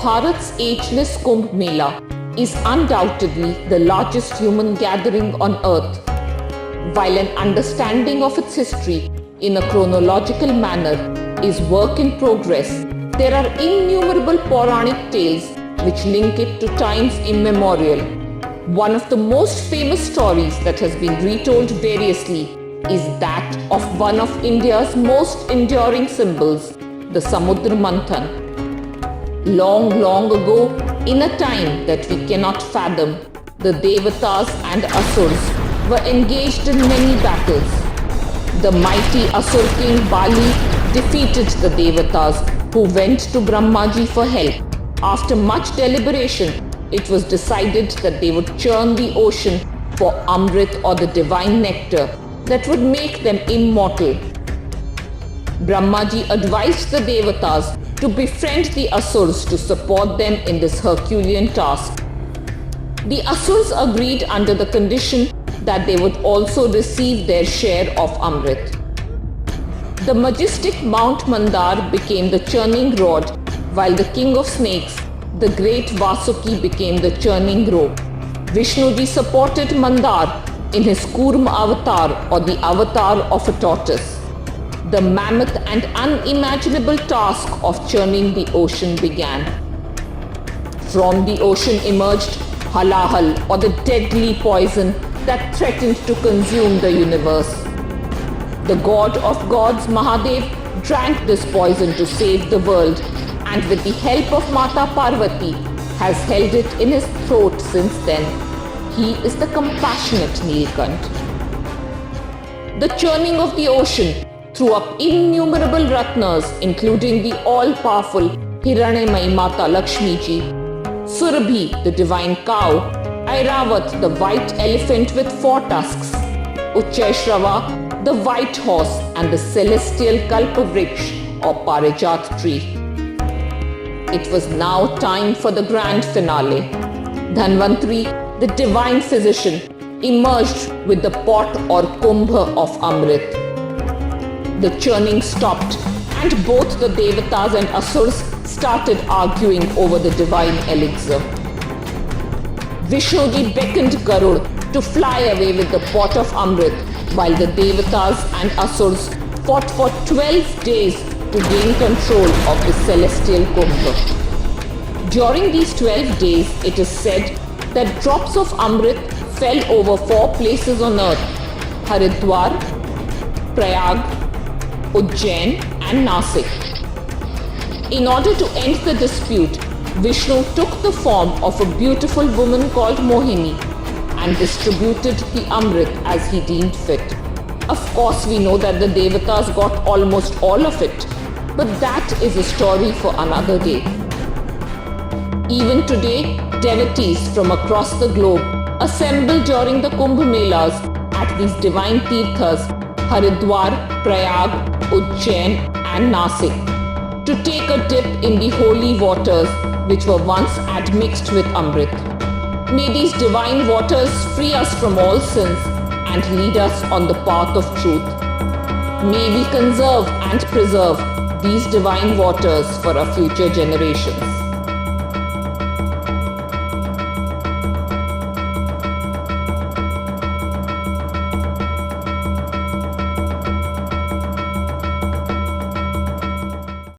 Bharat's ageless Kumbh Mela is undoubtedly the largest human gathering on earth. While an understanding of its history in a chronological manner is work in progress, there are innumerable pauranic tales which link it to times immemorial. One of the most famous stories that has been retold variously is that of one of India's most enduring symbols, the Samudra Manthan. Long, long ago, in a time that we cannot fathom, the devotees and asurs were engaged in many battles. The mighty Asur king Bali defeated the devotees, who went to Brahmaji for help. After much deliberation, it was decided that they would churn the ocean for amrit, or the divine nectar that would make them immortal. Brahmaji advised the devotees to befriend the asurs to support them in this Herculean task. The asurs agreed under the condition that they would also receive their share of amrit. The majestic Mount Mandar became the churning rod, while the king of snakes, the great Vasuki, became the churning rope. Vishnuji supported Mandar in his Kurma avatar, or the avatar of a tortoise. The mammoth and unimaginable task of churning the ocean began. From the ocean emerged halahal, or the deadly poison that threatened to consume the universe. The god of gods, Mahadev, drank this poison to save the world, and with the help of Mata Parvati has held it in his throat since then. He is the compassionate Neelkant. The churning of the ocean threw up innumerable ratnas, including the all-powerful Hiranyamai Mata Lakshmi Ji, Surabhi, the divine cow, Airavat, the white elephant with 4 tusks, Ujjain, the white horse, and the celestial Kalpavriksha, or Parijat tree. It was now time for the grand finale. Dhanvantri, the divine physician, emerged with the pot or kumbha of amrit. The churning stopped, and both the devatas and asurs started arguing over the divine elixir. Vishnuji beckoned Garud to fly away with the pot of amrit, while the devatas and asurs fought for 12 days to gain control of the celestial Kumbh. During these 12 days, it is said that drops of amrit fell over 4 places on earth: Haridwar, Prayaga, Ujjain and Nasik. In order to end the dispute, Vishnu took the form of a beautiful woman called Mohini and distributed the amrit as he deemed fit. Of course, we know that the devatas got almost all of it, but that is a story for another day. Even today, devotees from across the globe assemble during the Kumbh Melas at these divine teerthas, Haridwar, Prayaga, Ujjain and Nasik, to take a dip in the holy waters which were once admixed with amrit. May these divine waters free us from all sins and lead us on the path of truth. May we conserve and preserve these divine waters for our future generations.